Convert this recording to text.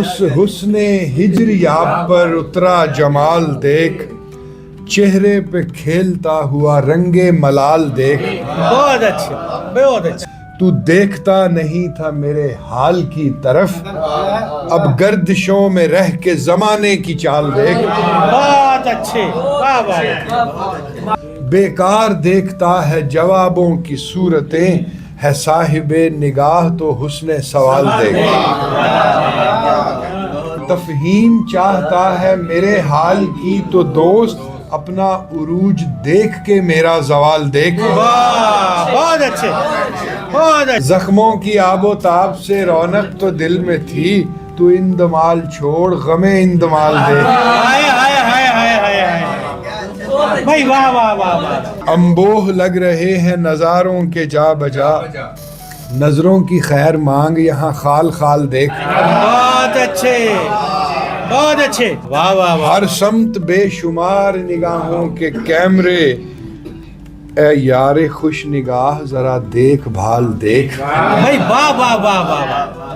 اس حسن ہجریاب پر اترا جمال دیکھ، چہرے پہ کھیلتا ہوا رنگ ملال دیکھ۔ بہت اچھے، بہت اچھے۔ تو دیکھتا نہیں تھا میرے حال کی طرف، اب گردشوں میں رہ کے زمانے کی چال دیکھ۔ بہت اچھے، واہ واہ۔ بیکار دیکھتا ہے جوابوں کی صورتیں، ہے صاحب نگاہ تو حسن سوال دیکھ۔ تفہیم چاہتا ہے میرے حال کی تو دوست، اپنا عروج دیکھ کے میرا زوال دیکھ۔ واہ، بہت اچھے، بہت اچھے۔ زخموں کی آب و تاب سے رونق تو دل میں تھی، تو اندمال چھوڑ غم اندمال دیکھ۔ ہائے ہائے ہائے ہائے ہائے ہائے بھائی، واہ واہ واہ واہ۔ انبوہ لگ رہے ہیں نظاروں کے جا بجا، نظروں کی خیر مانگ یہاں خال خال دیکھ۔ بہت اچھے، بہت اچھے، واہ واہ واہ۔ ہر سمت بے شمار نگاہوں کے کیمرے، اے یار خوش نگاہ ذرا دیکھ بھال دیکھ۔ بھائی واہ واہ واہ واہ واہ۔